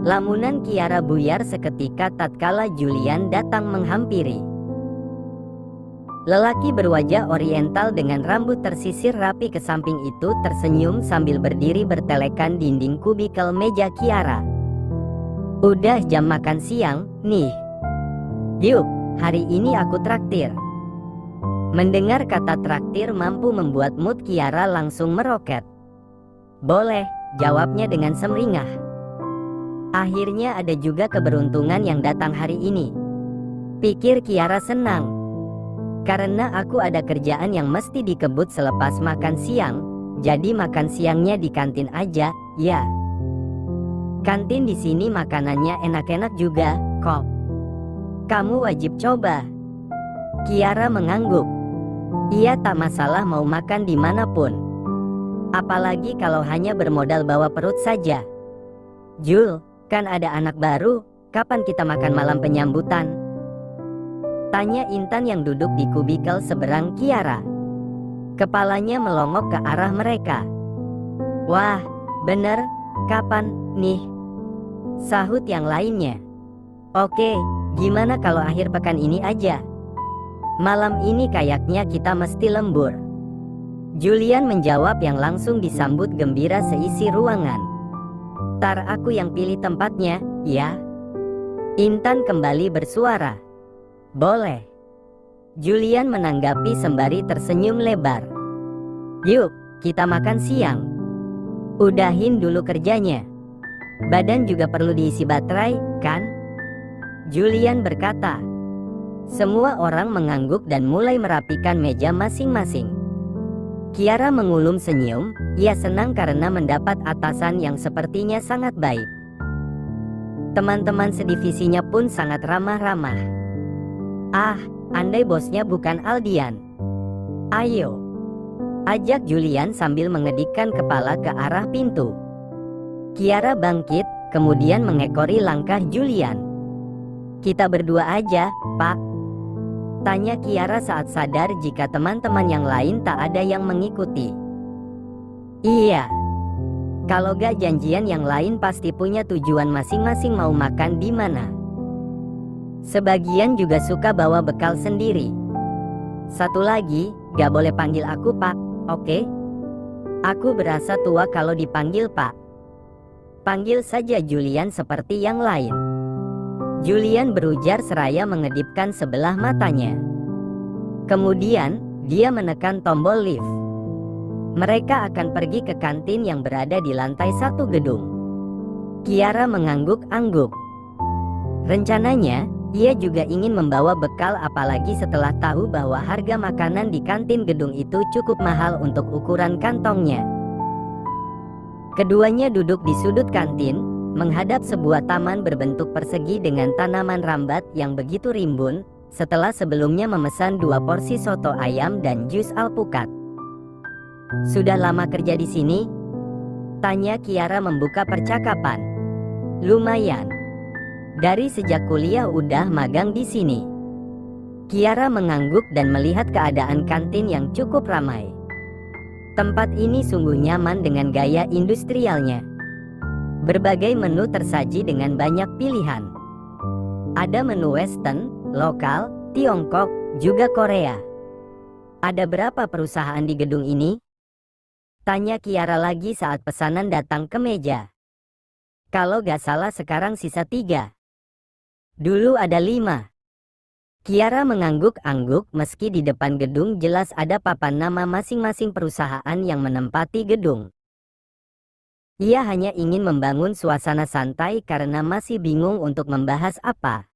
Lamunan Kiara buyar seketika tatkala Julian datang menghampiri. Lelaki berwajah oriental dengan rambut tersisir rapi ke samping itu tersenyum sambil berdiri bertelekan dinding kubikel meja Kiara. "Udah jam makan siang, nih. Yuk, hari ini aku traktir." Mendengar kata traktir mampu membuat mood Kiara langsung meroket. "Boleh," jawabnya dengan semringah. Akhirnya ada juga keberuntungan yang datang hari ini, pikir Kiara senang. Karena aku ada kerjaan yang mesti dikebut selepas makan siang, jadi makan siangnya di kantin aja, ya. Kantin di sini makanannya enak-enak juga, kok. Kamu wajib coba. Kiara mengangguk. Ia tak masalah mau makan dimanapun. Apalagi kalau hanya bermodal bawa perut saja. "Jul, kan ada anak baru, kapan kita makan malam penyambutan?" Tanya Intan yang duduk di kubikel seberang Kiara. Kepalanya melongok ke arah mereka. "Wah, bener, kapan, nih?" sahut yang lainnya. "Oke, gimana kalau akhir pekan ini aja? Malam ini kayaknya kita mesti lembur." Julian menjawab yang langsung disambut gembira seisi ruangan. "Tar aku yang pilih tempatnya, ya." Intan kembali bersuara. "Boleh." Julian menanggapi sembari tersenyum lebar. "Yuk, kita makan siang. Udahin dulu kerjanya. Badan juga perlu diisi baterai, kan?" Julian berkata. Semua orang mengangguk dan mulai merapikan meja masing-masing. Kiara mengulum senyum, ia senang karena mendapat atasan yang sepertinya sangat baik. Teman-teman sedivisinya pun sangat ramah-ramah. "Ah, andai bosnya bukan Aldian. Ayo," ajak Julian sambil mengedikkan kepala ke arah pintu. Kiara bangkit, kemudian mengekori langkah Julian. "Kita berdua aja, Pak?" tanya Kiara saat sadar jika teman-teman yang lain tak ada yang mengikuti. "Iya. Kalau gak janjian yang lain pasti punya tujuan masing-masing mau makan di mana. Sebagian juga suka bawa bekal sendiri. Satu lagi, gak boleh panggil aku Pak, oke? Aku berasa tua kalau dipanggil Pak. Panggil saja Julian seperti yang lain." Julian berujar seraya mengedipkan sebelah matanya. Kemudian, dia menekan tombol lift. Mereka akan pergi ke kantin yang berada di lantai 1 gedung. Kiara mengangguk-angguk. Rencananya, ia juga ingin membawa bekal apalagi setelah tahu bahwa harga makanan di kantin gedung itu cukup mahal untuk ukuran kantongnya. Keduanya duduk di sudut kantin, menghadap sebuah taman berbentuk persegi dengan tanaman rambat yang begitu rimbun, setelah sebelumnya memesan 2 porsi soto ayam dan jus alpukat. "Sudah lama kerja di sini?" tanya Kiara membuka percakapan. "Lumayan. Dari sejak kuliah udah magang di sini." Kiara mengangguk dan melihat keadaan kantin yang cukup ramai. Tempat ini sungguh nyaman dengan gaya industrialnya. Berbagai menu tersaji dengan banyak pilihan. Ada menu western, lokal, Tiongkok, juga Korea. "Ada berapa perusahaan di gedung ini?" tanya Kiara lagi saat pesanan datang ke meja. "Kalau gak salah sekarang sisa 3. Dulu ada 5. Kiara mengangguk-angguk meski di depan gedung jelas ada papan nama masing-masing perusahaan yang menempati gedung. Ia hanya ingin membangun suasana santai karena masih bingung untuk membahas apa.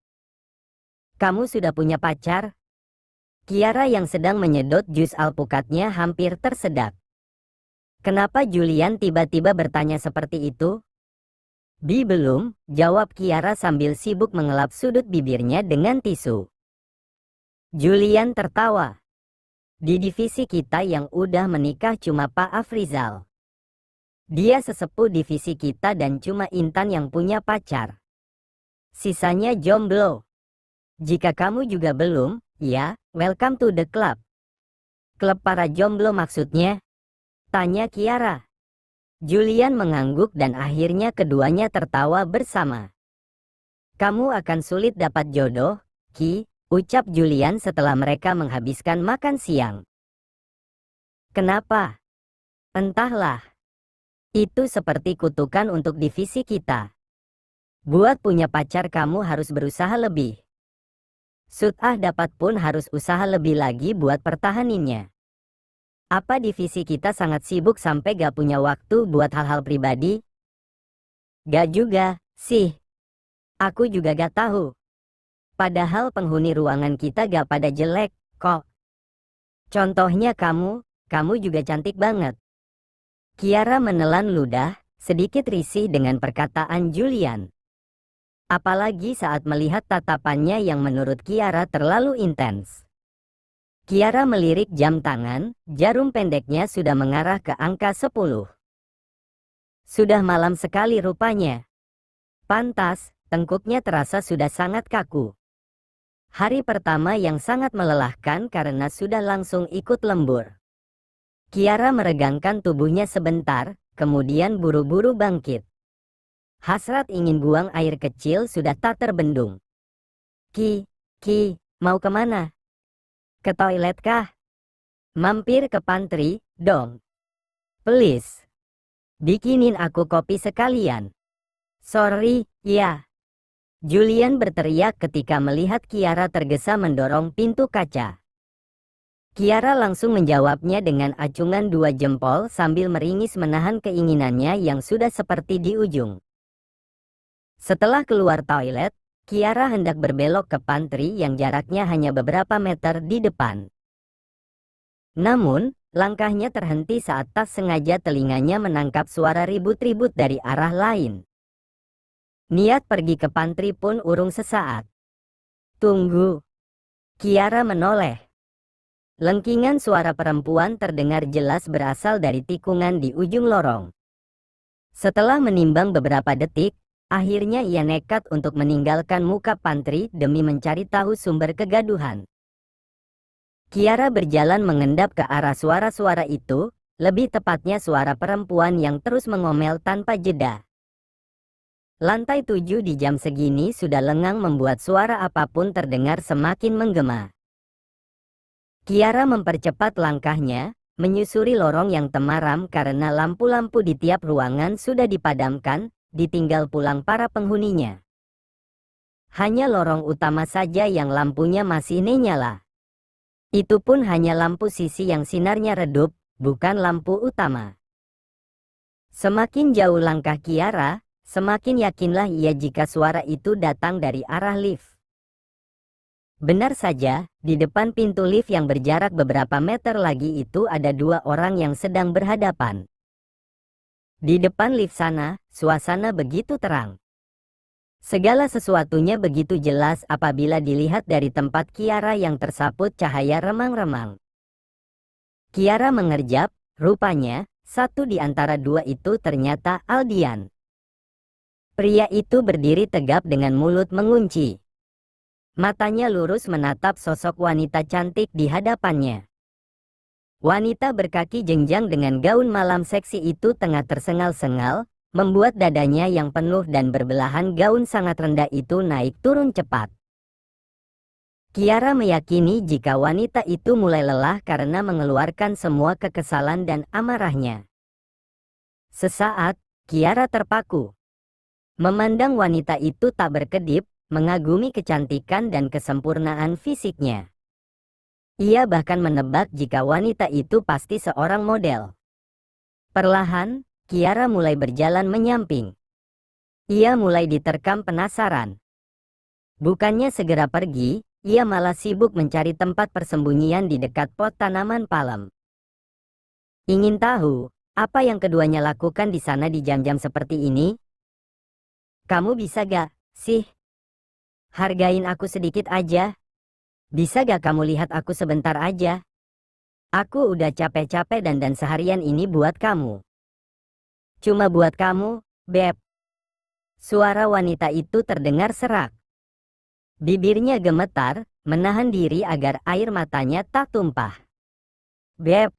"Kamu sudah punya pacar?" Kiara yang sedang menyedot jus alpukatnya hampir tersedak. Kenapa Julian tiba-tiba bertanya seperti itu? Belum," jawab Kiara sambil sibuk mengelap sudut bibirnya dengan tisu. Julian tertawa. "Di divisi kita yang udah menikah cuma Pak Afrizal. Dia sesepuh divisi kita dan cuma Intan yang punya pacar. Sisanya jomblo. Jika kamu juga belum, ya, welcome to the club." "Klub para jomblo maksudnya?" tanya Kiara. Julian mengangguk dan akhirnya keduanya tertawa bersama. Kamu akan sulit dapat jodoh, Ki, ucap Julian setelah mereka menghabiskan makan siang. Kenapa? Entahlah. Itu seperti kutukan untuk divisi kita. Buat punya pacar kamu harus berusaha lebih. Sudah dapat pun harus usaha lebih lagi buat pertahaninnya. Apa divisi kita sangat sibuk sampai gak punya waktu buat hal-hal pribadi? Gak juga, sih. Aku juga gak tahu. Padahal penghuni ruangan kita gak pada jelek, kok. Contohnya kamu juga cantik banget. Kiara menelan ludah, sedikit risih dengan perkataan Julian. Apalagi saat melihat tatapannya yang menurut Kiara terlalu intens. Kiara melirik jam tangan, jarum pendeknya sudah mengarah ke angka 10. Sudah malam sekali rupanya. Pantas, tengkuknya terasa sudah sangat kaku. Hari pertama yang sangat melelahkan karena sudah langsung ikut lembur. Kiara meregangkan tubuhnya sebentar, kemudian buru-buru bangkit. Hasrat ingin buang air kecil sudah tak terbendung. Ki, mau kemana? Ke toilet kah? Mampir ke pantry, dong. Please. Bikinin aku kopi sekalian. Sorry, ya. Julian berteriak ketika melihat Kiara tergesa mendorong pintu kaca. Kiara langsung menjawabnya dengan acungan 2 jempol sambil meringis menahan keinginannya yang sudah seperti di ujung. Setelah keluar toilet, Kiara hendak berbelok ke pantry yang jaraknya hanya beberapa meter di depan. Namun, langkahnya terhenti saat tak sengaja telinganya menangkap suara ribut-ribut dari arah lain. Niat pergi ke pantry pun urung sesaat. Tunggu. Kiara menoleh. Lengkingan suara perempuan terdengar jelas berasal dari tikungan di ujung lorong. Setelah menimbang beberapa detik, akhirnya ia nekat untuk meninggalkan muka pantry demi mencari tahu sumber kegaduhan. Kiara berjalan mengendap ke arah suara-suara itu, lebih tepatnya suara perempuan yang terus mengomel tanpa jeda. Lantai 7 di jam segini sudah lengang membuat suara apapun terdengar semakin menggema. Kiara mempercepat langkahnya, menyusuri lorong yang temaram karena lampu-lampu di tiap ruangan sudah dipadamkan, ditinggal pulang para penghuninya. Hanya lorong utama saja yang lampunya masih nyala. Itu pun hanya lampu sisi yang sinarnya redup, bukan lampu utama. Semakin jauh langkah Kiara, semakin yakinlah ia jika suara itu datang dari arah lift. Benar saja, di depan pintu lift yang berjarak beberapa meter lagi itu ada 2 orang yang sedang berhadapan. Di depan lift sana, suasana begitu terang. Segala sesuatunya begitu jelas apabila dilihat dari tempat Kiara yang tersaput cahaya remang-remang. Kiara mengerjap, rupanya, satu di antara 2 itu ternyata Aldian. Pria itu berdiri tegap dengan mulut mengunci. Matanya lurus menatap sosok wanita cantik di hadapannya. Wanita berkaki jenjang dengan gaun malam seksi itu tengah tersengal-sengal, membuat dadanya yang penuh dan berbelahan gaun sangat rendah itu naik turun cepat. Kiara meyakini jika wanita itu mulai lelah karena mengeluarkan semua kekesalan dan amarahnya. Sesaat, Kiara terpaku. Memandang wanita itu tak berkedip, mengagumi kecantikan dan kesempurnaan fisiknya. Ia bahkan menebak jika wanita itu pasti seorang model. Perlahan, Kiara mulai berjalan menyamping. Ia mulai diterkam penasaran. Bukannya segera pergi, ia malah sibuk mencari tempat persembunyian di dekat pot tanaman palem. Ingin tahu, apa yang keduanya lakukan di sana di jam-jam seperti ini? Kamu bisa gak, sih? Hargain aku sedikit aja. Bisa gak kamu lihat aku sebentar aja? Aku udah capek-capek dandan seharian ini buat kamu. Cuma buat kamu, Beb. Suara wanita itu terdengar serak. Bibirnya gemetar, menahan diri agar air matanya tak tumpah. Beb.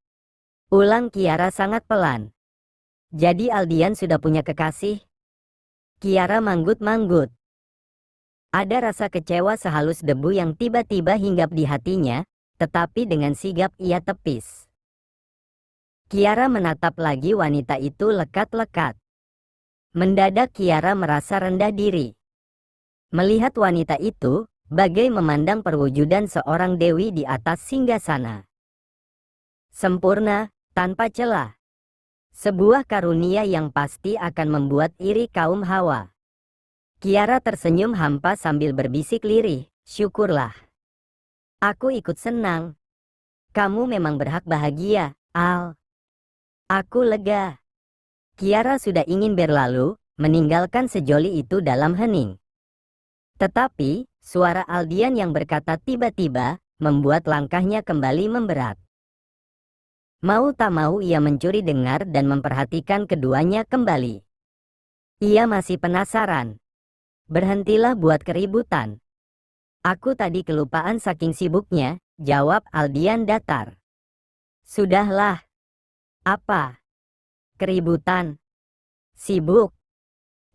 Ulang Kiara sangat pelan. Jadi Aldian sudah punya kekasih? Kiara manggut-manggut. Ada rasa kecewa sehalus debu yang tiba-tiba hinggap di hatinya, tetapi dengan sigap ia tepis. Kiara menatap lagi wanita itu lekat-lekat. Mendadak Kiara merasa rendah diri. Melihat wanita itu, bagai memandang perwujudan seorang dewi di atas singgasana. Sempurna, tanpa celah. Sebuah karunia yang pasti akan membuat iri kaum Hawa. Kiara tersenyum hampa sambil berbisik lirih, syukurlah. Aku ikut senang. Kamu memang berhak bahagia, Al. Aku lega. Kiara sudah ingin berlalu, meninggalkan sejoli itu dalam hening. Tetapi, suara Aldian yang berkata tiba-tiba, membuat langkahnya kembali memberat. Mau tak mau ia mencuri dengar dan memperhatikan keduanya kembali. Ia masih penasaran. Berhentilah buat keributan. Aku tadi kelupaan saking sibuknya, jawab Aldian datar. Sudahlah. Apa? Keributan? Sibuk?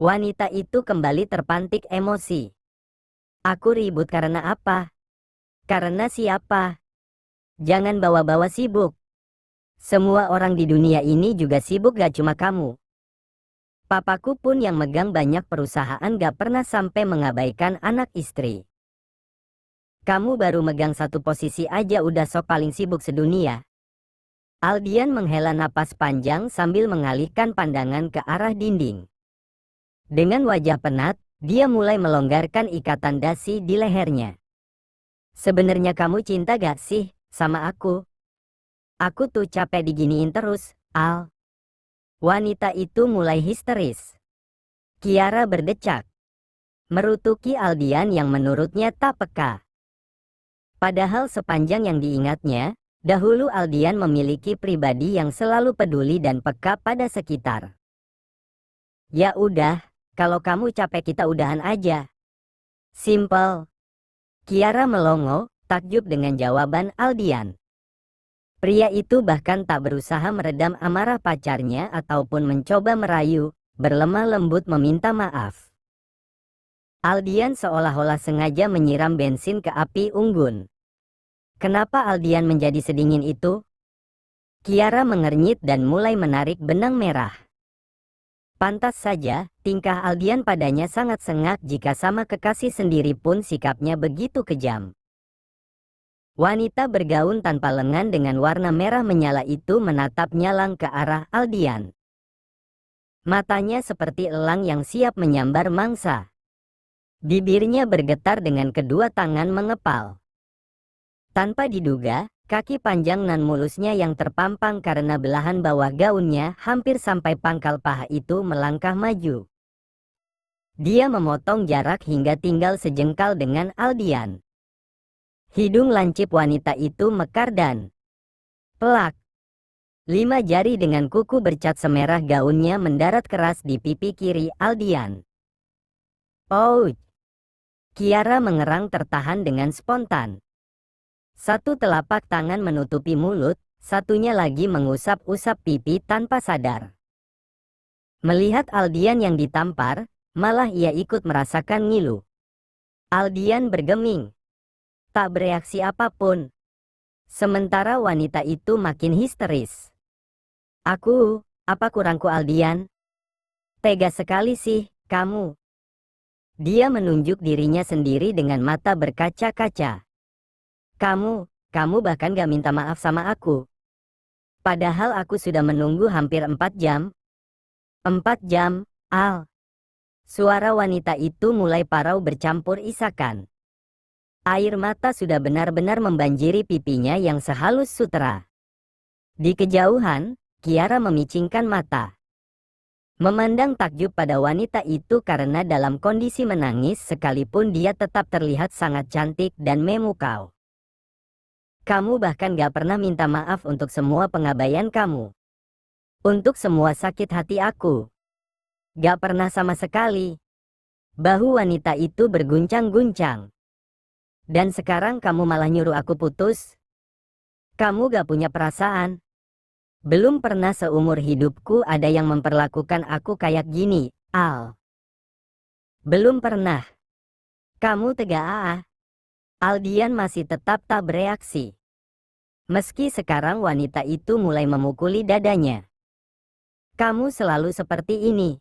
Wanita itu kembali terpantik emosi. Aku ribut karena apa? Karena siapa? Jangan bawa-bawa sibuk. Semua orang di dunia ini juga sibuk, gak cuma kamu. Papaku pun yang megang banyak perusahaan gak pernah sampai mengabaikan anak istri. Kamu baru megang satu posisi aja udah sok paling sibuk sedunia. Aldian menghela napas panjang sambil mengalihkan pandangan ke arah dinding. Dengan wajah penat, dia mulai melonggarkan ikatan dasi di lehernya. Sebenarnya kamu cinta gak sih sama aku? Aku tuh capek diginiin terus, Al. Wanita itu mulai histeris. Kiara berdecak. Merutuki Aldian yang menurutnya tak peka. Padahal sepanjang yang diingatnya, dahulu Aldian memiliki pribadi yang selalu peduli dan peka pada sekitar. Ya udah, kalau kamu capek kita udahan aja. Simple. Kiara melongo, takjub dengan jawaban Aldian. Pria itu bahkan tak berusaha meredam amarah pacarnya ataupun mencoba merayu, berlemah lembut meminta maaf. Aldian seolah-olah sengaja menyiram bensin ke api unggun. Kenapa Aldian menjadi sedingin itu? Kiara mengernyit dan mulai menarik benang merah. Pantas saja, tingkah Aldian padanya sangat sengak jika sama kekasih sendiri pun sikapnya begitu kejam. Wanita bergaun tanpa lengan dengan warna merah menyala itu menatap nyalang ke arah Aldian. Matanya seperti elang yang siap menyambar mangsa. Bibirnya bergetar dengan kedua tangan mengepal. Tanpa diduga, kaki panjang nan mulusnya yang terpampang karena belahan bawah gaunnya hampir sampai pangkal paha itu melangkah maju. Dia memotong jarak hingga tinggal sejengkal dengan Aldian. Hidung lancip wanita itu mekar dan pelak. 5 jari dengan kuku bercat semerah gaunnya mendarat keras di pipi kiri Aldian. Ouch! Kiara mengerang tertahan dengan spontan. Satu telapak tangan menutupi mulut, satunya lagi mengusap-usap pipi tanpa sadar. Melihat Aldian yang ditampar, malah ia ikut merasakan ngilu. Aldian bergeming. Tak bereaksi apapun. Sementara wanita itu makin histeris. Apa kurangku Aldian? Tega sekali sih, kamu. Dia menunjuk dirinya sendiri dengan mata berkaca-kaca. Kamu bahkan gak minta maaf sama aku. Padahal aku sudah menunggu hampir 4 jam. 4 jam, Al. Suara wanita itu mulai parau bercampur isakan. Air mata sudah benar-benar membanjiri pipinya yang sehalus sutera. Di kejauhan, Kiara memicingkan mata. Memandang takjub pada wanita itu karena dalam kondisi menangis sekalipun dia tetap terlihat sangat cantik dan memukau. Kamu bahkan gak pernah minta maaf untuk semua pengabaian kamu. Untuk semua sakit hati aku. Gak pernah sama sekali. Bahu wanita itu berguncang-guncang. Dan sekarang kamu malah nyuruh aku putus? Kamu gak punya perasaan? Belum pernah seumur hidupku ada yang memperlakukan aku kayak gini, Al. Belum pernah. Kamu tega ah. Aldian masih tetap tak bereaksi. Meski sekarang wanita itu mulai memukuli dadanya. Kamu selalu seperti ini.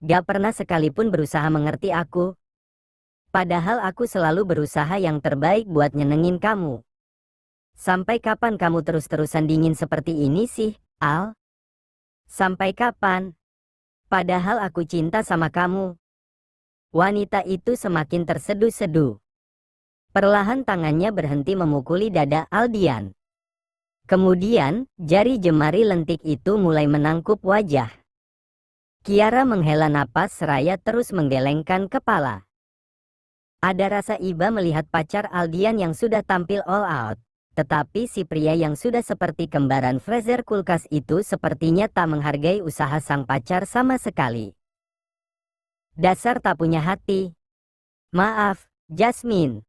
Gak pernah sekalipun berusaha mengerti aku. Padahal aku selalu berusaha yang terbaik buat nyenengin kamu. Sampai kapan kamu terus-terusan dingin seperti ini sih, Al? Sampai kapan? Padahal aku cinta sama kamu. Wanita itu semakin terseduh-seduh. Perlahan tangannya berhenti memukuli dada Aldian. Kemudian, jari jemari lentik itu mulai menangkup wajah. Kiara menghela napas seraya terus menggelengkan kepala. Ada rasa iba melihat pacar Aldian yang sudah tampil all out. Tetapi si pria yang sudah seperti kembaran freezer kulkas itu sepertinya tak menghargai usaha sang pacar sama sekali. Dasar tak punya hati. Maaf, Jasmine.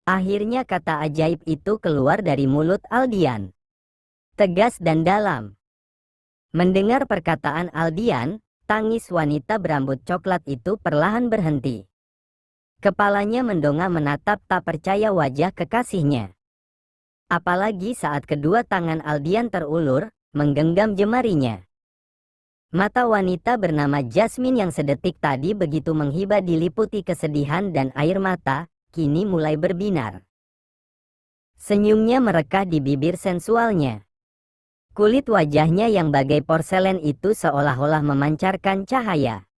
Akhirnya kata ajaib itu keluar dari mulut Aldian. Tegas dan dalam. Mendengar perkataan Aldian, tangis wanita berambut coklat itu perlahan berhenti. Kepalanya mendongak menatap tak percaya wajah kekasihnya. Apalagi saat kedua tangan Aldian terulur, menggenggam jemarinya. Mata wanita bernama Jasmine yang sedetik tadi begitu menghibah diliputi kesedihan dan air mata, kini mulai berbinar. Senyumnya merekah di bibir sensualnya. Kulit wajahnya yang bagai porselen itu seolah-olah memancarkan cahaya.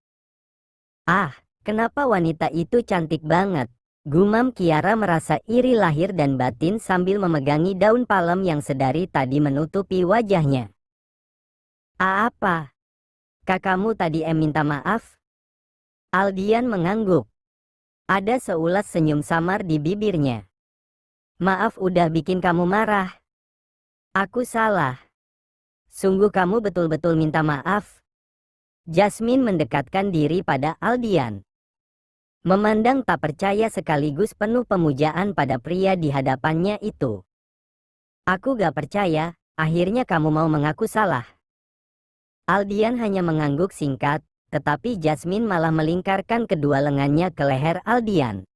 Ah, kenapa wanita itu cantik banget? Gumam Kiara merasa iri lahir dan batin sambil memegangi daun palem yang sedari tadi menutupi wajahnya. Apa? Kakakmu tadi minta maaf? Aldian mengangguk. Ada seulas senyum samar di bibirnya. Maaf udah bikin kamu marah. Aku salah. Sungguh kamu betul-betul minta maaf. Jasmine mendekatkan diri pada Aldian. Memandang tak percaya sekaligus penuh pemujaan pada pria di hadapannya itu. Aku gak percaya, akhirnya kamu mau mengaku salah. Aldian hanya mengangguk singkat, tetapi Jasmine malah melingkarkan kedua lengannya ke leher Aldian.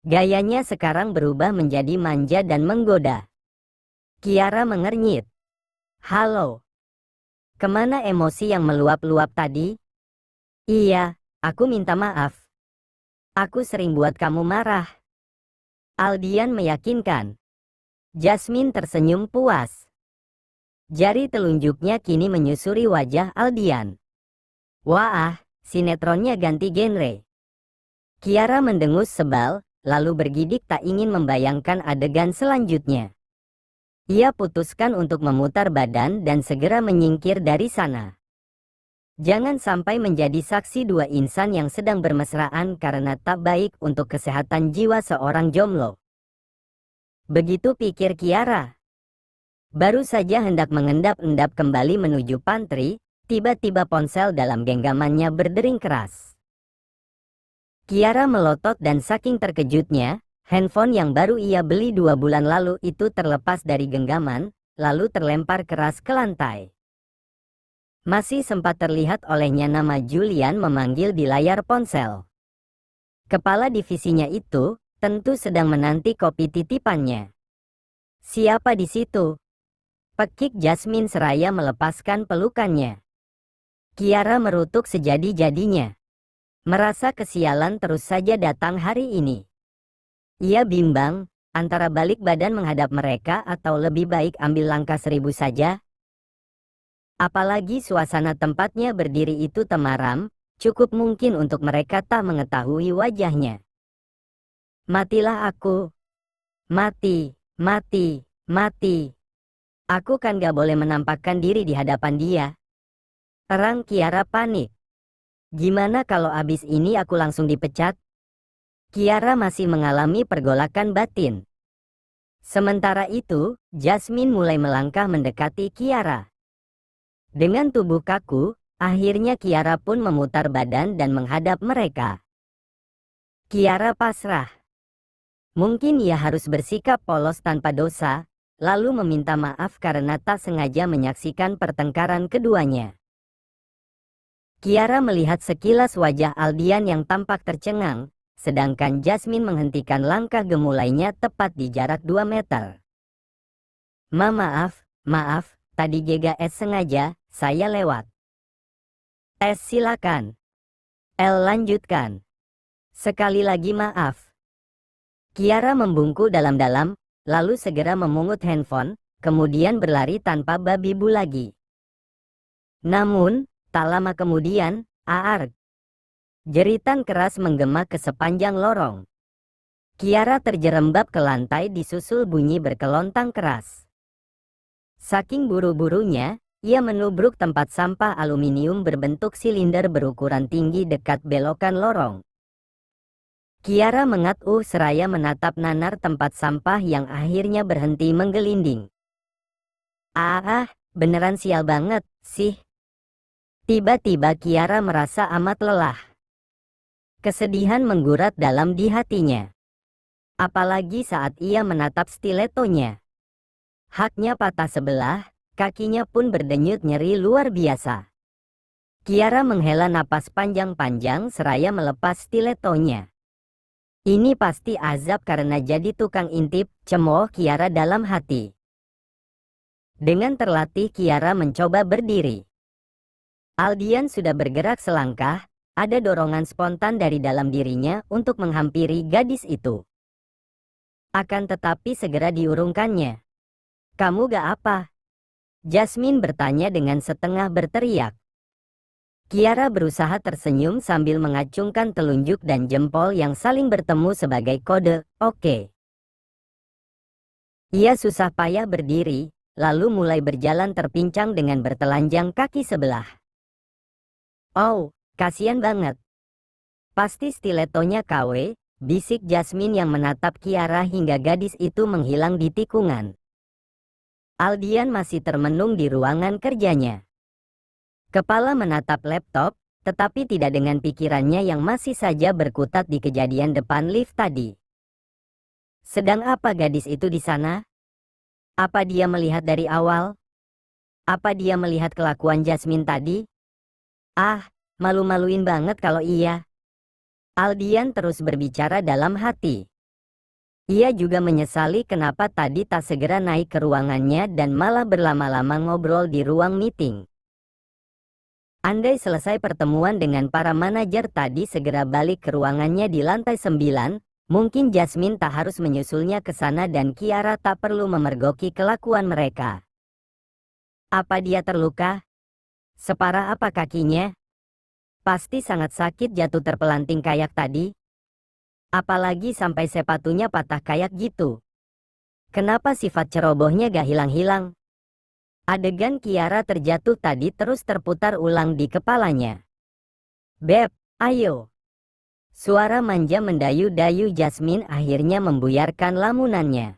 Gayanya sekarang berubah menjadi manja dan menggoda. Kiara mengernyit. Halo. Kemana emosi yang meluap-luap tadi? Iya, aku minta maaf. Aku sering buat kamu marah. Aldian meyakinkan. Jasmine tersenyum puas. Jari telunjuknya kini menyusuri wajah Aldian. Wah, sinetronnya ganti genre. Kiara mendengus sebal, lalu bergidik tak ingin membayangkan adegan selanjutnya. Ia putuskan untuk memutar badan dan segera menyingkir dari sana. Jangan sampai menjadi saksi dua insan yang sedang bermesraan karena tak baik untuk kesehatan jiwa seorang jomblo. Begitu pikir Kiara. Baru saja hendak mengendap-endap kembali menuju pantry, tiba-tiba ponsel dalam genggamannya berdering keras. Kiara melotot dan saking terkejutnya, handphone yang baru ia beli 2 bulan lalu itu terlepas dari genggaman, lalu terlempar keras ke lantai. Masih sempat terlihat olehnya nama Julian memanggil di layar ponsel. Kepala divisinya itu tentu sedang menanti kopi titipannya. Siapa di situ? Pekik Jasmine seraya melepaskan pelukannya. Kiara merutuk sejadi-jadinya. Merasa kesialan terus saja datang hari ini. Ia bimbang, antara balik badan menghadap mereka atau lebih baik ambil langkah 1000 saja. Apalagi suasana tempatnya berdiri itu temaram, cukup mungkin untuk mereka tak mengetahui wajahnya. Matilah aku. Mati, mati, mati. Aku kan gak boleh menampakkan diri di hadapan dia. Terang Kiara panik. Gimana kalau abis ini aku langsung dipecat? Kiara masih mengalami pergolakan batin. Sementara itu, Jasmine mulai melangkah mendekati Kiara. Dengan tubuh kaku, akhirnya Kiara pun memutar badan dan menghadap mereka. Kiara pasrah. Mungkin ia harus bersikap polos tanpa dosa, lalu meminta maaf karena tak sengaja menyaksikan pertengkaran keduanya. Kiara melihat sekilas wajah Aldian yang tampak tercengang, sedangkan Jasmine menghentikan langkah gemulainya tepat di jarak 2 meter. Maaf, tadi GGS sengaja, saya lewat. Silakan. El lanjutkan. Sekali lagi maaf. Kiara membungkuk dalam-dalam, lalu segera memungut handphone, kemudian berlari tanpa babi bu lagi. Namun, tak lama kemudian, aar. Jeritan keras menggema ke sepanjang lorong. Kiara terjerembab ke lantai disusul bunyi berkelontang keras. Saking buru-burunya, ia menubruk tempat sampah aluminium berbentuk silinder berukuran tinggi dekat belokan lorong. Kiara mengat seraya menatap nanar tempat sampah yang akhirnya berhenti menggelinding. Beneran sial banget sih. Tiba-tiba Kiara merasa amat lelah. Kesedihan menggurat dalam di hatinya. Apalagi saat ia menatap stiletonya. Haknya patah sebelah, kakinya pun berdenyut nyeri luar biasa. Kiara menghela napas panjang-panjang seraya melepas stiletonya. Ini pasti azab karena jadi tukang intip, cemooh Kiara dalam hati. Dengan terlatih Kiara mencoba berdiri. Aldian sudah bergerak selangkah, ada dorongan spontan dari dalam dirinya untuk menghampiri gadis itu. Akan tetapi segera diurungkannya. Kamu gak apa? Jasmine bertanya dengan setengah berteriak. Kiara berusaha tersenyum sambil mengacungkan telunjuk dan jempol yang saling bertemu sebagai kode, oke. Ia susah payah berdiri, lalu mulai berjalan terpincang dengan bertelanjang kaki sebelah. Oh, kasihan banget. Pasti stiletonya KW, bisik Jasmine yang menatap Kiara hingga gadis itu menghilang di tikungan. Aldian masih termenung di ruangan kerjanya. Kepala menatap laptop, tetapi tidak dengan pikirannya yang masih saja berkutat di kejadian depan lift tadi. Sedang apa gadis itu di sana? Apa dia melihat dari awal? Apa dia melihat kelakuan Jasmine tadi? Malu-maluin banget kalau iya. Aldian terus berbicara dalam hati. Ia juga menyesali kenapa tadi tak segera naik ke ruangannya dan malah berlama-lama ngobrol di ruang meeting. Andai selesai pertemuan dengan para manajer tadi segera balik ke ruangannya di lantai 9, mungkin Jasmine tak harus menyusulnya ke sana dan Kiara tak perlu memergoki kelakuan mereka. Apa dia terluka? Separah apa kakinya? Pasti sangat sakit jatuh terpelanting kayak tadi. Apalagi sampai sepatunya patah kayak gitu. Kenapa sifat cerobohnya gak hilang-hilang? Adegan Kiara terjatuh tadi terus terputar ulang di kepalanya. Beb, ayo. Suara manja mendayu-dayu Jasmine akhirnya membuyarkan lamunannya.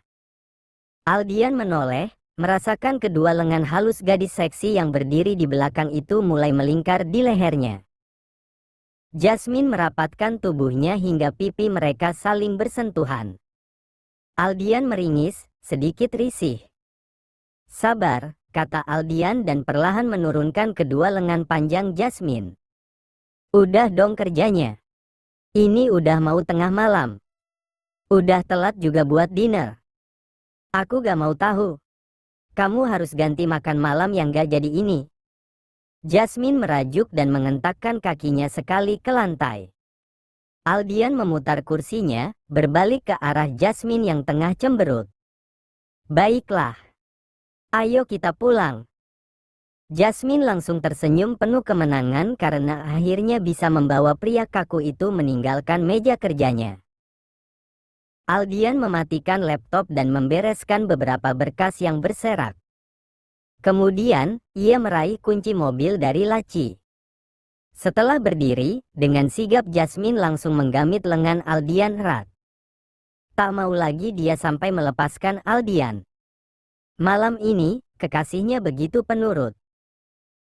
Aldian menoleh, merasakan kedua lengan halus gadis seksi yang berdiri di belakang itu mulai melingkar di lehernya. Jasmine merapatkan tubuhnya hingga pipi mereka saling bersentuhan. Aldian meringis, sedikit risih. Sabar, kata Aldian dan perlahan menurunkan kedua lengan panjang Jasmine. Udah dong kerjanya. Ini udah mau tengah malam. Udah telat juga buat dinner. Aku gak mau tahu. Kamu harus ganti makan malam yang gak jadi ini. Jasmine merajuk dan mengentakkan kakinya sekali ke lantai. Aldian memutar kursinya, berbalik ke arah Jasmine yang tengah cemberut. Baiklah. Ayo kita pulang. Jasmine langsung tersenyum penuh kemenangan karena akhirnya bisa membawa pria kaku itu meninggalkan meja kerjanya. Aldian mematikan laptop dan membereskan beberapa berkas yang berserak. Kemudian, ia meraih kunci mobil dari laci. Setelah berdiri, dengan sigap Jasmine langsung menggamit lengan Aldian erat. Tak mau lagi dia sampai melepaskan Aldian. Malam ini, kekasihnya begitu penurut.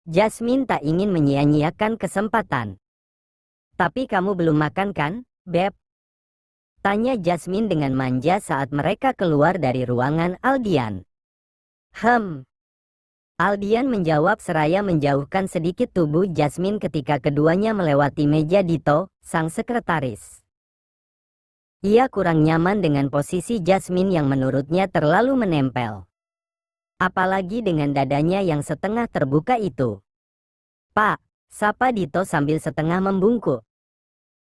Jasmine tak ingin menyia-nyiakan kesempatan. Tapi kamu belum makan kan, Beb? Tanya Jasmine dengan manja saat mereka keluar dari ruangan Aldian. Aldian menjawab seraya menjauhkan sedikit tubuh Jasmine ketika keduanya melewati meja Dito, sang sekretaris. Ia kurang nyaman dengan posisi Jasmine yang menurutnya terlalu menempel. Apalagi dengan dadanya yang setengah terbuka itu. "Pak," sapa Dito sambil setengah membungkuk.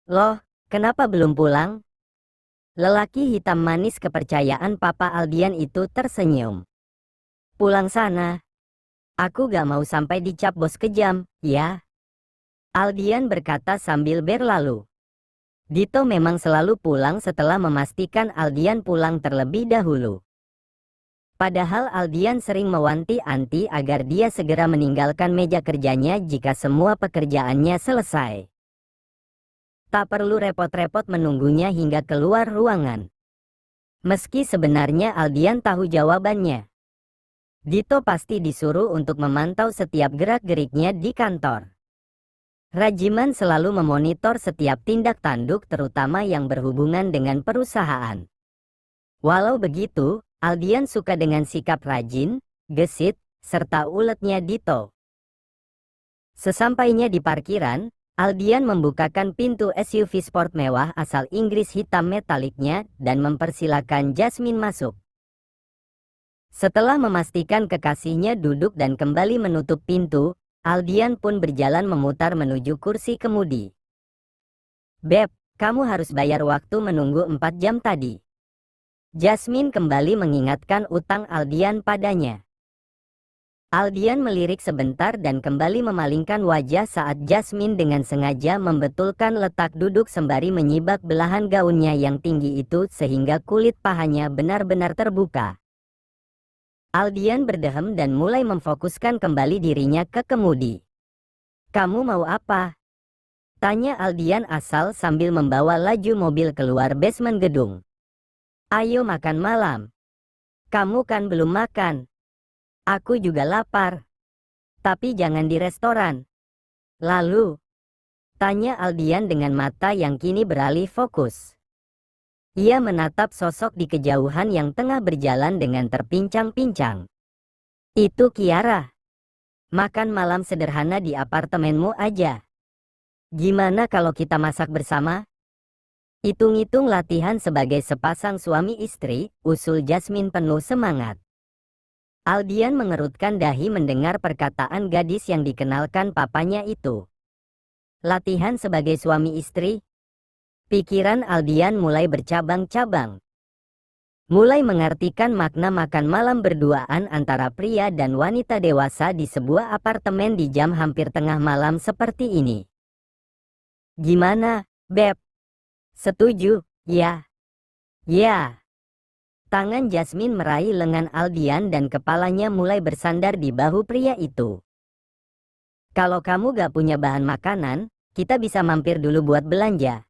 "Loh, kenapa belum pulang?" Lelaki hitam manis kepercayaan Papa Aldian itu tersenyum. "Pulang sana. Aku gak mau sampai dicap bos kejam, ya." Aldian berkata sambil berlalu. Dito memang selalu pulang setelah memastikan Aldian pulang terlebih dahulu. Padahal Aldian sering mewanti-wanti agar dia segera meninggalkan meja kerjanya jika semua pekerjaannya selesai. Tak perlu repot-repot menunggunya hingga keluar ruangan. Meski sebenarnya Aldian tahu jawabannya. Dito pasti disuruh untuk memantau setiap gerak-geriknya di kantor. Rajiman selalu memonitor setiap tindak tanduk terutama yang berhubungan dengan perusahaan. Walau begitu, Aldian suka dengan sikap rajin, gesit, serta uletnya Dito. Sesampainya di parkiran, Aldian membukakan pintu SUV sport mewah asal Inggris hitam metaliknya dan mempersilakan Jasmine masuk. Setelah memastikan kekasihnya duduk dan kembali menutup pintu, Aldian pun berjalan memutar menuju kursi kemudi. "Beb, kamu harus bayar waktu menunggu 4 jam tadi." Jasmine kembali mengingatkan utang Aldian padanya. Aldian melirik sebentar dan kembali memalingkan wajah saat Jasmine dengan sengaja membetulkan letak duduk sembari menyibak belahan gaunnya yang tinggi itu sehingga kulit pahanya benar-benar terbuka. Aldian berdehem dan mulai memfokuskan kembali dirinya ke kemudi. "Kamu mau apa?" tanya Aldian asal sambil membawa laju mobil keluar basement gedung. "Ayo makan malam. Kamu kan belum makan." "Aku juga lapar. Tapi jangan di restoran." "Lalu?" tanya Aldian dengan mata yang kini beralih fokus. Ia menatap sosok di kejauhan yang tengah berjalan dengan terpincang-pincang. "Itu Kiara. Makan malam sederhana di apartemenmu aja. Gimana kalau kita masak bersama?" Hitung-hitung latihan sebagai sepasang suami istri, usul Jasmine penuh semangat. Aldian mengerutkan dahi mendengar perkataan gadis yang dikenalkan papanya itu. Latihan sebagai suami istri? Pikiran Aldian mulai bercabang-cabang. Mulai mengartikan makna makan malam berduaan antara pria dan wanita dewasa di sebuah apartemen di jam hampir tengah malam seperti ini. "Gimana, Beb? Setuju, ya?" "Ya." Tangan Jasmine meraih lengan Aldian dan kepalanya mulai bersandar di bahu pria itu. "Kalau kamu gak punya bahan makanan, kita bisa mampir dulu buat belanja."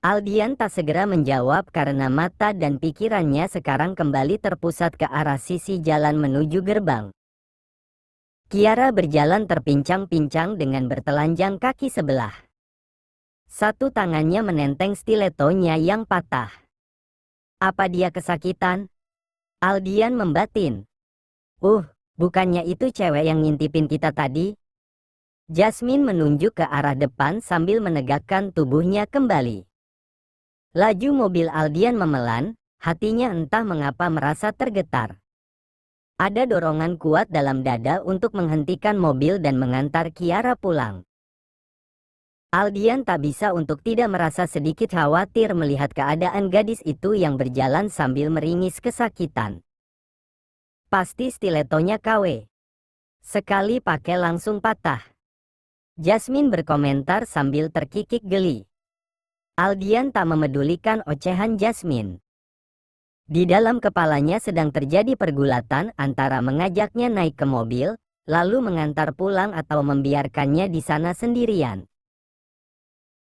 Aldian tak segera menjawab karena mata dan pikirannya sekarang kembali terpusat ke arah sisi jalan menuju gerbang. Kiara berjalan terpincang-pincang dengan bertelanjang kaki sebelah. Satu tangannya menenteng stiletonya yang patah. Apa dia kesakitan? Aldian membatin. Bukannya itu cewek yang ngintipin kita tadi?" Jasmine menunjuk ke arah depan sambil menegakkan tubuhnya kembali. Laju mobil Aldian memelan, hatinya entah mengapa merasa tergetar. Ada dorongan kuat dalam dada untuk menghentikan mobil dan mengantar Kiara pulang. Aldian tak bisa untuk tidak merasa sedikit khawatir melihat keadaan gadis itu yang berjalan sambil meringis kesakitan. Pasti stiletonya KW. Sekali pakai langsung patah. Jasmine berkomentar sambil terkikik geli. Aldian tak memedulikan ocehan Jasmine. Di dalam kepalanya sedang terjadi pergulatan antara mengajaknya naik ke mobil, lalu mengantar pulang atau membiarkannya di sana sendirian.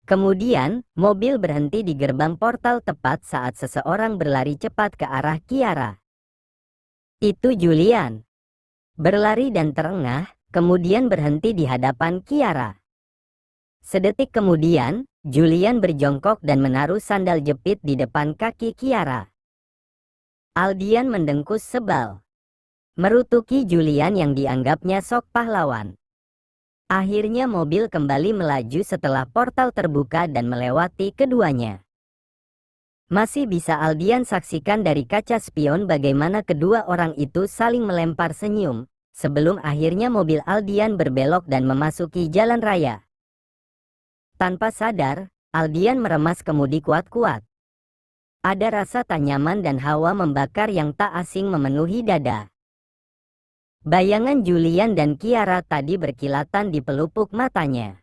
Kemudian, mobil berhenti di gerbang portal tepat saat seseorang berlari cepat ke arah Kiara. Itu Julian. Berlari dan terengah, kemudian berhenti di hadapan Kiara. Sedetik kemudian, Julian berjongkok dan menaruh sandal jepit di depan kaki Kiara. Aldian mendengkus sebal. merutuki Julian yang dianggapnya sok pahlawan. Akhirnya mobil kembali melaju setelah portal terbuka dan melewati keduanya. Masih bisa Aldian saksikan dari kaca spion bagaimana kedua orang itu saling melempar senyum, sebelum akhirnya mobil Aldian berbelok dan memasuki jalan raya. Tanpa sadar, Aldian meremas kemudi kuat-kuat. Ada rasa tak nyaman dan hawa membakar yang tak asing memenuhi dada. Bayangan Julian dan Kiara tadi berkilatan di pelupuk matanya.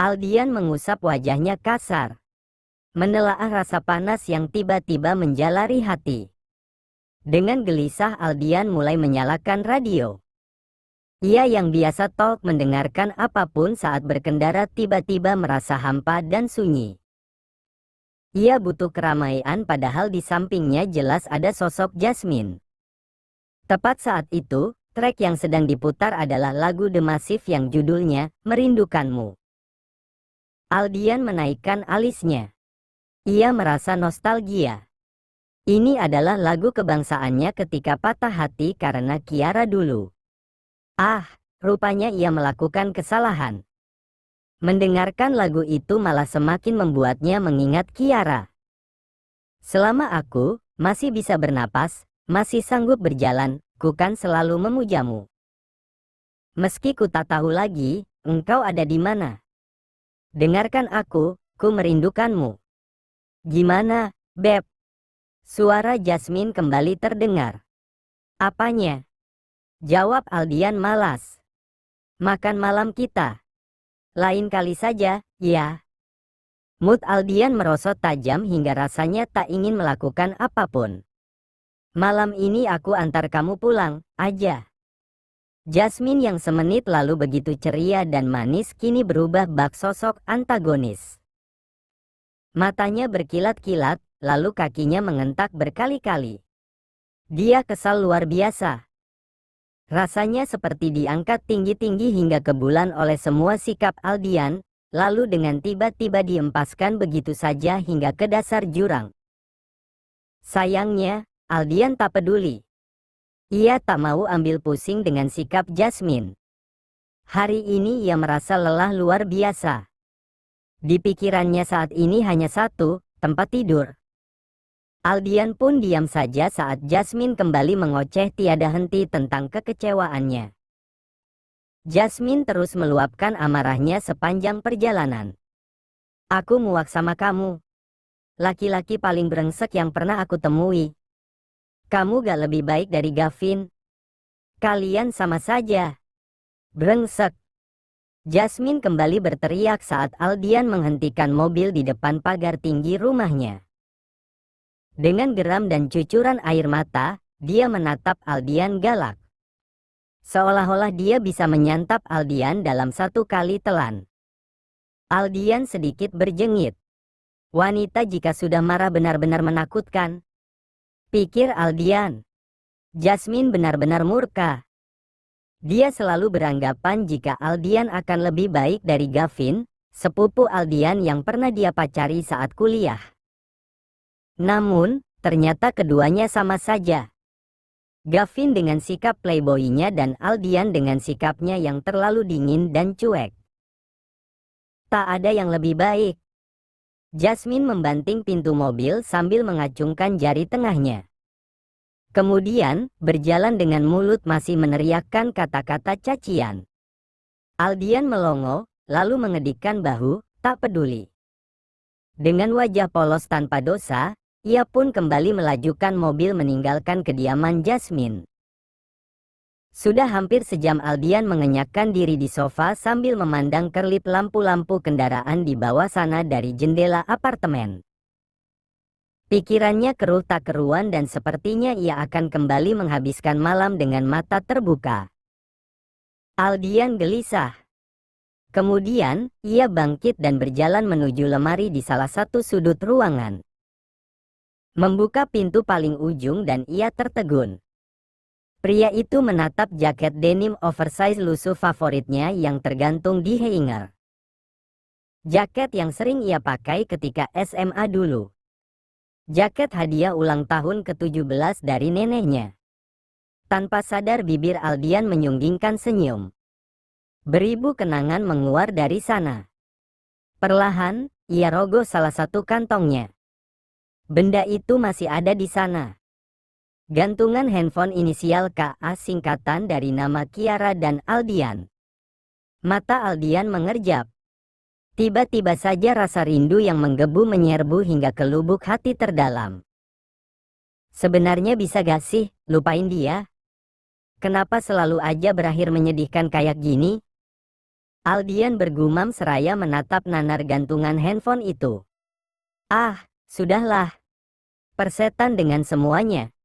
Aldian mengusap wajahnya kasar, menelaah rasa panas yang tiba-tiba menjalari hati. Dengan gelisah Aldian mulai menyalakan radio. Ia yang biasa talk mendengarkan apapun saat berkendara tiba-tiba merasa hampa dan sunyi. Ia butuh keramaian padahal di sampingnya jelas ada sosok Jasmine. Tepat saat itu, track yang sedang diputar adalah lagu The Massive yang judulnya Merindukanmu. Aldian menaikkan alisnya. Ia merasa nostalgia. Ini adalah lagu kebangsaannya ketika patah hati karena Kiara dulu. Ah, rupanya ia melakukan kesalahan. Mendengarkan lagu itu malah semakin membuatnya mengingat Kiara. Selama aku masih bisa bernapas, masih sanggup berjalan, ku kan selalu memujamu. Meski ku tak tahu lagi, engkau ada di mana. Dengarkan aku, ku merindukanmu. Gimana, Beb? Suara Jasmine kembali terdengar. Apanya? Jawab Aldian malas. Makan malam kita. Lain kali saja, ya. Mood Aldian merosot tajam hingga rasanya tak ingin melakukan apapun. Malam ini aku antar kamu pulang, aja. Jasmine yang semenit lalu begitu ceria dan manis kini berubah bak sosok antagonis. Matanya berkilat-kilat, lalu kakinya mengentak berkali-kali. Dia kesal luar biasa. Rasanya seperti diangkat tinggi-tinggi hingga ke bulan oleh semua sikap Aldian, lalu dengan tiba-tiba diempaskan begitu saja hingga ke dasar jurang. Sayangnya, Aldian tak peduli. Ia tak mau ambil pusing dengan sikap Jasmine. Hari ini ia merasa lelah luar biasa. Di pikirannya saat ini hanya satu, tempat tidur. Aldian pun diam saja saat Jasmine kembali mengoceh tiada henti tentang kekecewaannya. Jasmine terus meluapkan amarahnya sepanjang perjalanan. Aku muak sama kamu. Laki-laki paling brengsek yang pernah aku temui. Kamu gak lebih baik dari Gavin. Kalian sama saja. Brengsek. Jasmine kembali berteriak saat Aldian menghentikan mobil di depan pagar tinggi rumahnya. Dengan geram dan cucuran air mata, dia menatap Aldian galak. Seolah-olah dia bisa menyantap Aldian dalam satu kali telan. Aldian sedikit berjengit. Wanita jika sudah marah benar-benar menakutkan. Pikir Aldian. Jasmine benar-benar murka. Dia selalu beranggapan jika Aldian akan lebih baik dari Gavin, sepupu Aldian yang pernah dia pacari saat kuliah. Namun, ternyata keduanya sama saja. Gavin dengan sikap playboy-nya dan Aldian dengan sikapnya yang terlalu dingin dan cuek. Tak ada yang lebih baik. Jasmine membanting pintu mobil sambil mengacungkan jari tengahnya. Kemudian, berjalan dengan mulut masih meneriakkan kata-kata cacian. Aldian melongo, lalu mengedikkan bahu, tak peduli. Dengan wajah polos tanpa dosa, ia pun kembali melajukan mobil meninggalkan kediaman Jasmine. Sudah hampir sejam Aldian mengenyakkan diri di sofa sambil memandang kerlip lampu-lampu kendaraan di bawah sana dari jendela apartemen. Pikirannya keruh tak keruan dan sepertinya ia akan kembali menghabiskan malam dengan mata terbuka. Aldian gelisah. Kemudian, ia bangkit dan berjalan menuju lemari di salah satu sudut ruangan. Membuka pintu paling ujung dan ia tertegun. Pria itu menatap jaket denim oversize lusuh favoritnya yang tergantung di hanger. Jaket yang sering ia pakai ketika SMA dulu. Jaket hadiah ulang tahun ke-17 dari neneknya. Tanpa sadar bibir Aldian menyunggingkan senyum. Beribu kenangan menguar dari sana. Perlahan, ia rogoh salah satu kantongnya. Benda itu masih ada di sana. Gantungan handphone inisial KA singkatan dari nama Kiara dan Aldian. Mata Aldian mengerjap. Tiba-tiba saja rasa rindu yang menggebu menyerbu hingga ke lubuk hati terdalam. Sebenarnya bisa gak sih, lupain dia? Kenapa selalu aja berakhir menyedihkan kayak gini? Aldian bergumam seraya menatap nanar gantungan handphone itu. Ah, sudahlah. Persetan dengan semuanya.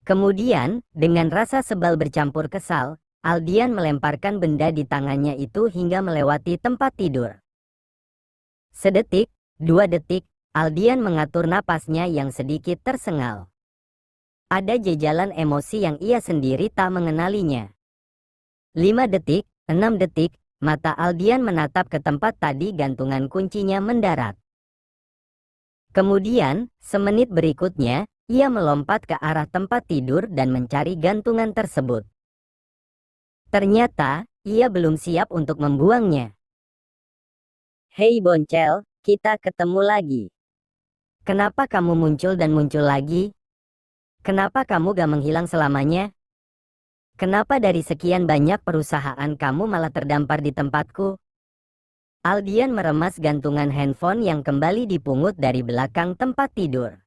Kemudian, dengan rasa sebal bercampur kesal, Aldian melemparkan benda di tangannya itu hingga melewati tempat tidur. Sedetik, 2 detik, Aldian mengatur napasnya yang sedikit tersengal. Ada jejalan emosi yang ia sendiri tak mengenalinya. 5 detik, 6 detik, mata Aldian menatap ke tempat tadi gantungan kuncinya mendarat. Kemudian, semenit berikutnya, ia melompat ke arah tempat tidur dan mencari gantungan tersebut. Ternyata, ia belum siap untuk membuangnya. Hei Boncel, kita ketemu lagi. Kenapa kamu muncul dan muncul lagi? Kenapa kamu gak menghilang selamanya? Kenapa dari sekian banyak perusahaan kamu malah terdampar di tempatku? Aldian meremas gantungan handphone yang kembali dipungut dari belakang tempat tidur.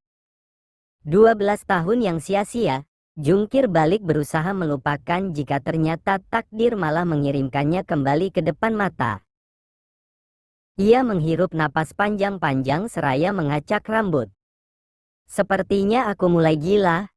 12 tahun yang sia-sia, jungkir balik berusaha melupakan jika ternyata takdir malah mengirimkannya kembali ke depan mata. Ia menghirup napas panjang-panjang seraya mengacak rambut. Sepertinya aku mulai gila,